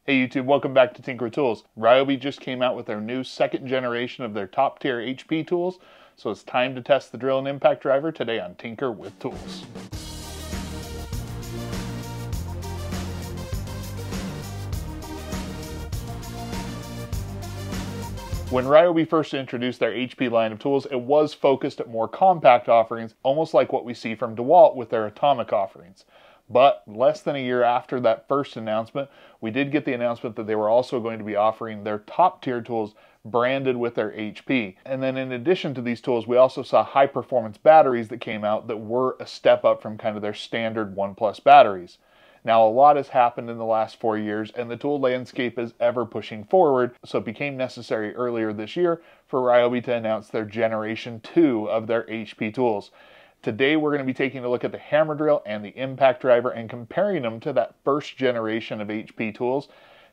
Hey YouTube, welcome back to Tinker Tools. Ryobi just came out with their new second generation of their top tier HP tools, so it's time to test the drill and impact driver today on Tinker with Tools. When Ryobi first introduced their HP line of tools, it was focused at more compact offerings, almost like what we see from DeWalt with their atomic offerings. But less than a year after that first announcement, we did get the announcement that they were also going to be offering their top tier tools branded with their HP. And then in addition to these tools, we also saw high performance batteries that came out that were a step up from kind of their standard 1+ batteries. Now, a lot has happened in the last 4 years, and the tool landscape is ever pushing forward, so it became necessary earlier this year for Ryobi to announce their Generation 2 of their HP tools. Today, we're going to be taking a look at the hammer drill and the impact driver and comparing them to that first generation of HP tools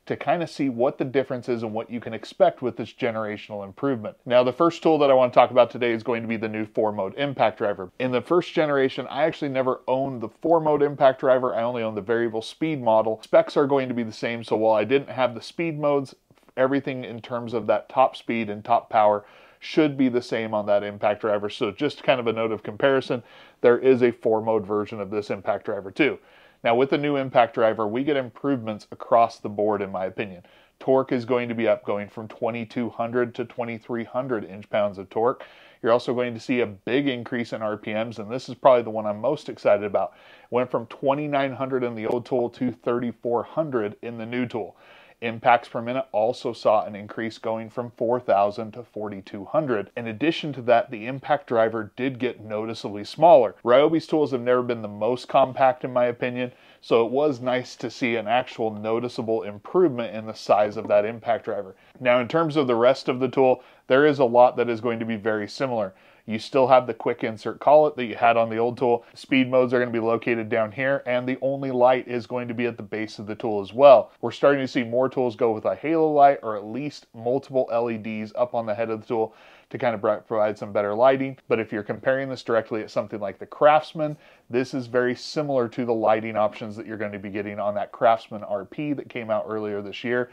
to kind of see what the difference is and what you can expect with this generational improvement. Now, the first tool that I want to talk about today is going to be the new 4-mode impact driver. In the first generation, I actually never owned the 4-mode impact driver. I only owned the variable speed model. Specs are going to be the same, so while I didn't have the speed modes, everything in terms of that top speed and top power should be the same on that impact driver. So just kind of a note of comparison, there is a 4-mode version of this impact driver too. Now with the new impact driver, we get improvements across the board in my opinion. Torque is going to be up, going from 2200 to 2300 inch-pounds of torque. You're also going to see a big increase in RPMs, and this is probably the one I'm most excited about. It went from 2900 in the old tool to 3400 in the new tool. Impacts per minute also saw an increase going from 4,000 to 4,200. In addition to that, the impact driver did get noticeably smaller. Ryobi's tools have never been the most compact in my opinion, so it was nice to see an actual noticeable improvement in the size of that impact driver. Now in terms of the rest of the tool, there is a lot that is going to be very similar. You still have the quick insert collet that you had on the old tool. Speed modes are going to be located down here, and the only light is going to be at the base of the tool as well. We're starting to see more tools go with a halo light or at least multiple LEDs up on the head of the tool to kind of provide some better lighting. But if you're comparing this directly at something like the Craftsman, this is very similar to the lighting options that you're going to be getting on that Craftsman RP that came out earlier this year.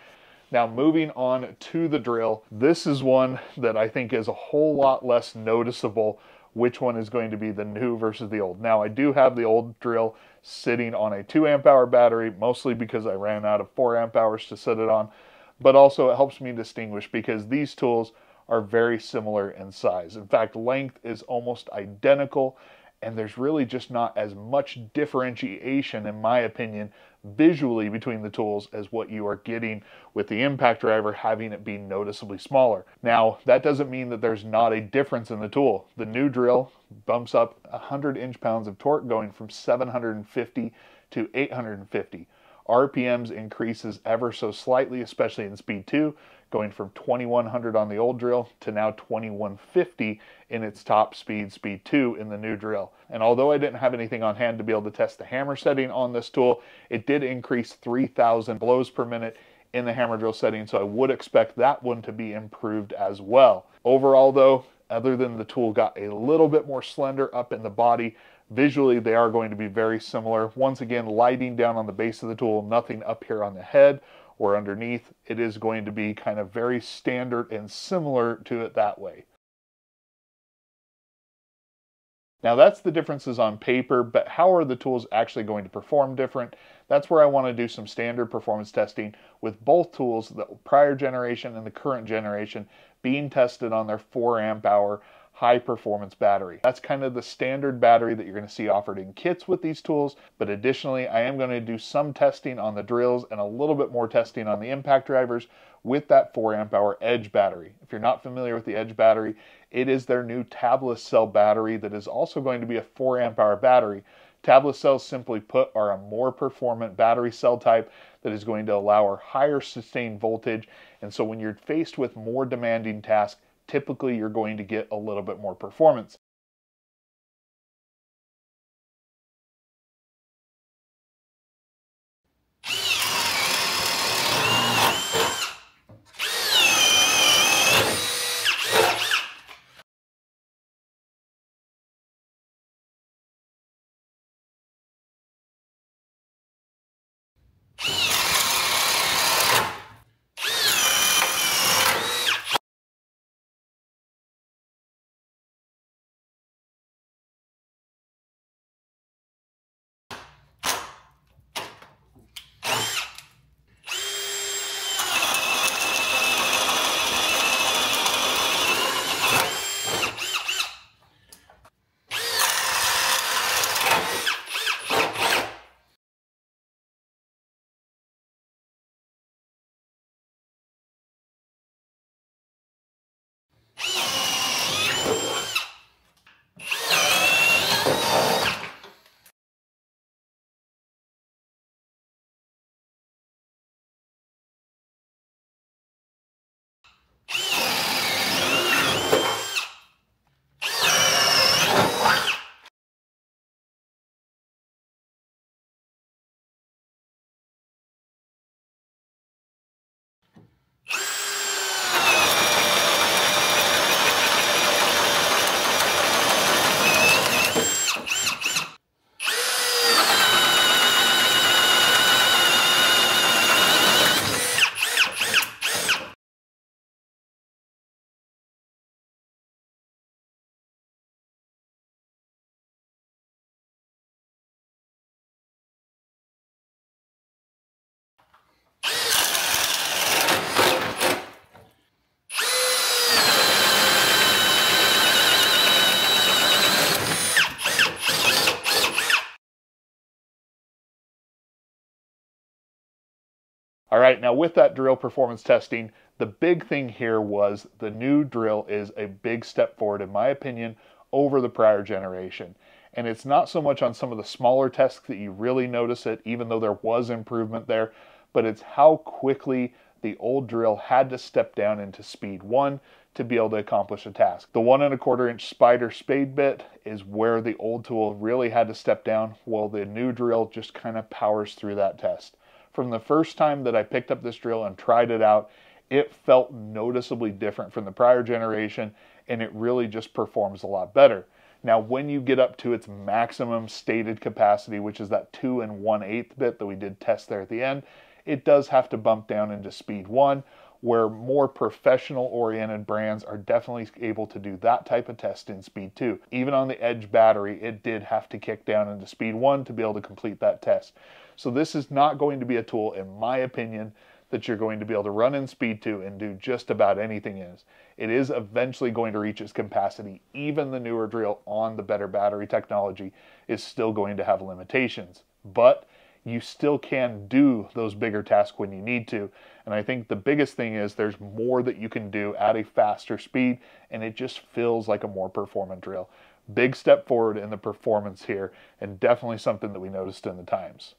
Now moving on to the drill, this is one that I think is a whole lot less noticeable which one is going to be the new versus the old. Now I do have the old drill sitting on a 2 amp hour battery, mostly because I ran out of 4 amp hours to set it on, but also it helps me distinguish because these tools are very similar in size. In fact, length is almost identical, and there's really just not as much differentiation, in my opinion, visually between the tools as what you are getting with the impact driver having it be noticeably smaller. Now, that doesn't mean that there's not a difference in the tool. The new drill bumps up 100 inch-pounds of torque, going from 750 to 850. RPMs increases ever so slightly, especially in speed 2, going from 2100 on the old drill to now 2150 in its top speed, speed 2 in the new drill. And although I didn't have anything on hand to be able to test the hammer setting on this tool, it did increase 3,000 blows per minute in the hammer drill setting, so I would expect that one to be improved as well. Overall though, other than the tool got a little bit more slender up in the body, visually they are going to be very similar. Once again, lighting down on the base of the tool, nothing up here on the head or underneath. It is going to be kind of very standard and similar to it that way. Now that's the differences on paper, but how are the tools actually going to perform different? That's where I want to do some standard performance testing with both tools, the prior generation and the current generation, being tested on their 4 amp hour high performance battery. That's kind of the standard battery that you're going to see offered in kits with these tools, but additionally I am going to do some testing on the drills and a little bit more testing on the impact drivers with that 4 amp hour Edge battery. If you're not familiar with the Edge battery, it is their new tabless cell battery that is also going to be a 4 amp hour battery. Tabless cells, simply put, are a more performant battery cell type that is going to allow a higher sustained voltage, and so when you're faced with more demanding tasks, typically you're going to get a little bit more performance. All right, now with that drill performance testing, the big thing here was the new drill is a big step forward, in my opinion, over the prior generation. And it's not so much on some of the smaller tests that you really notice it, even though there was improvement there, but it's how quickly the old drill had to step down into speed 1 to be able to accomplish a task. The 1¼ inch spider spade bit is where the old tool really had to step down, while the new drill just kind of powers through that test. From the first time that I picked up this drill and tried it out, it felt noticeably different from the prior generation, and it really just performs a lot better. Now, when you get up to its maximum stated capacity, which is that 2 1/8 bit that we did test there at the end, it does have to bump down into speed 1, where more professional-oriented brands are definitely able to do that type of test in speed 2. Even on the Edge battery, it did have to kick down into speed 1 to be able to complete that test. So this is not going to be a tool, in my opinion, that you're going to be able to run in speed 2 and do just about anything in. It is eventually going to reach its capacity. Even the newer drill on the better battery technology is still going to have limitations. But you still can do those bigger tasks when you need to. And I think the biggest thing is there's more that you can do at a faster speed, and it just feels like a more performant drill. Big step forward in the performance here, and definitely something that we noticed in the times.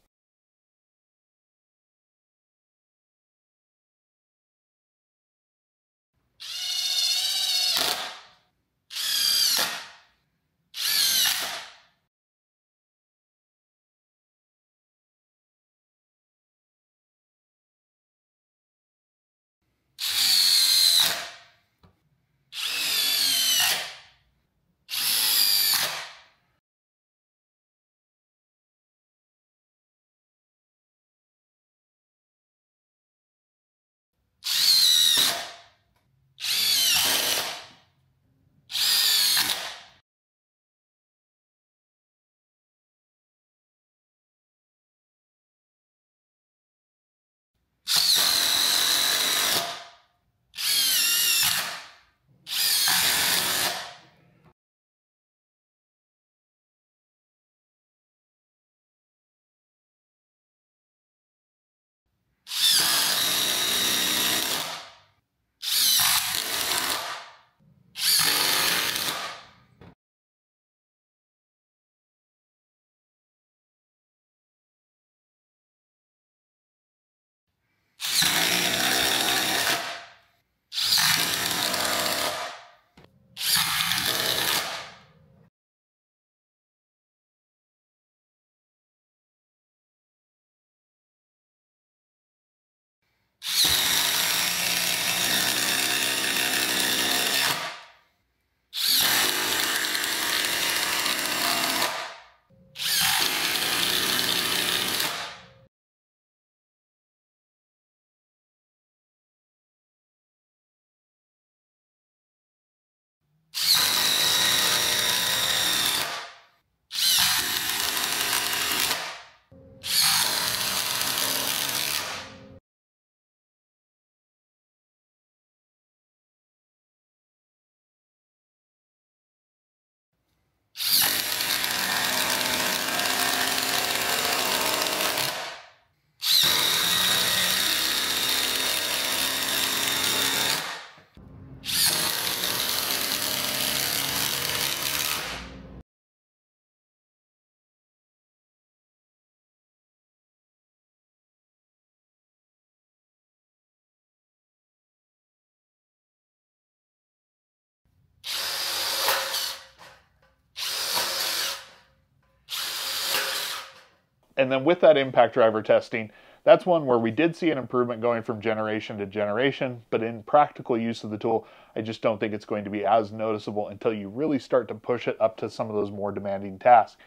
And then with that impact driver testing, that's one where we did see an improvement going from generation to generation, but in practical use of the tool, I just don't think it's going to be as noticeable until you really start to push it up to some of those more demanding tasks.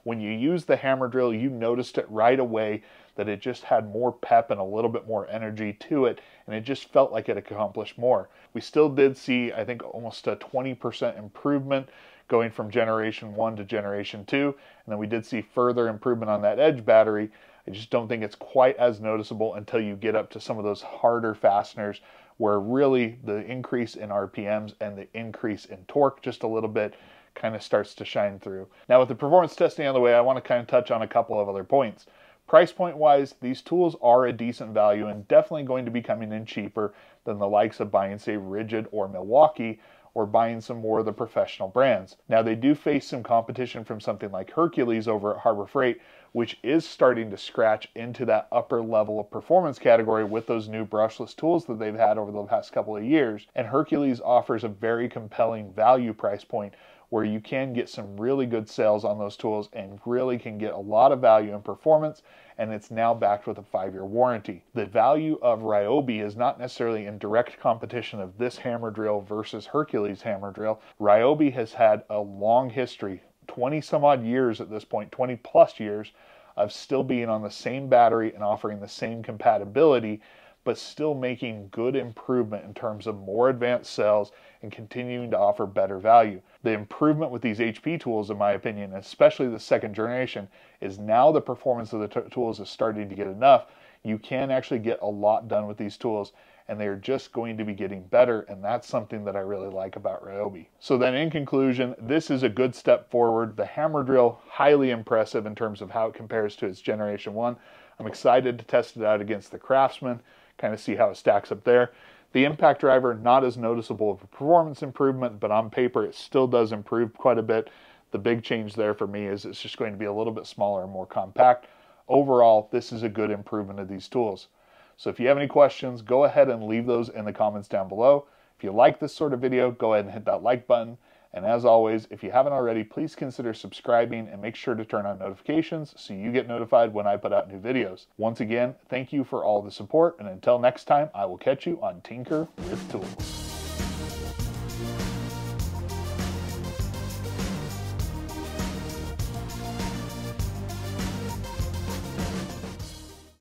When you use the hammer drill, you noticed it right away that it just had more pep and a little bit more energy to it, and it just felt like it accomplished more. We still did see, I think, almost a 20% improvement going from generation 1 to generation 2, and then we did see further improvement on that Edge battery. I just don't think it's quite as noticeable until you get up to some of those harder fasteners where really the increase in RPMs and the increase in torque just a little bit kind of starts to shine through. Now with the performance testing out of the way, I want to kind of touch on a couple of other points. Price point wise, these tools are a decent value and definitely going to be coming in cheaper than the likes of buying, say, Rigid or Milwaukee, or buying some more of the professional brands. Now, they do face some competition from something like Hercules over at Harbor Freight, which is starting to scratch into that upper level of performance category with those new brushless tools that they've had over the past couple of years. And Hercules offers a very compelling value price point where you can get some really good sales on those tools and really can get a lot of value and performance, and it's now backed with a 5-year warranty. The value of Ryobi is not necessarily in direct competition of this hammer drill versus Hercules hammer drill. Ryobi has had a long history, 20 some odd years at this point, 20 plus years, of still being on the same battery and offering the same compatibility, but still making good improvement in terms of more advanced cells and continuing to offer better value. The improvement with these HP tools, in my opinion, especially the second generation, is now the performance of the tools is starting to get enough. You can actually get a lot done with these tools, and they're just going to be getting better, and that's something that I really like about Ryobi. So then in conclusion, this is a good step forward. The hammer drill, highly impressive in terms of how it compares to its generation 1. I'm excited to test it out against the Craftsman, kind of see how it stacks up there. The impact driver, not as noticeable of a performance improvement, but on paper it still does improve quite a bit. The big change there for me is it's just going to be a little bit smaller and more compact. Overall, this is a good improvement of these tools. So if you have any questions, go ahead and leave those in the comments down below. If you like this sort of video, go ahead and hit that like button. And as always, if you haven't already, please consider subscribing and make sure to turn on notifications so you get notified when I put out new videos. Once again, thank you for all the support, and until next time, I will catch you on Tinker with Tools.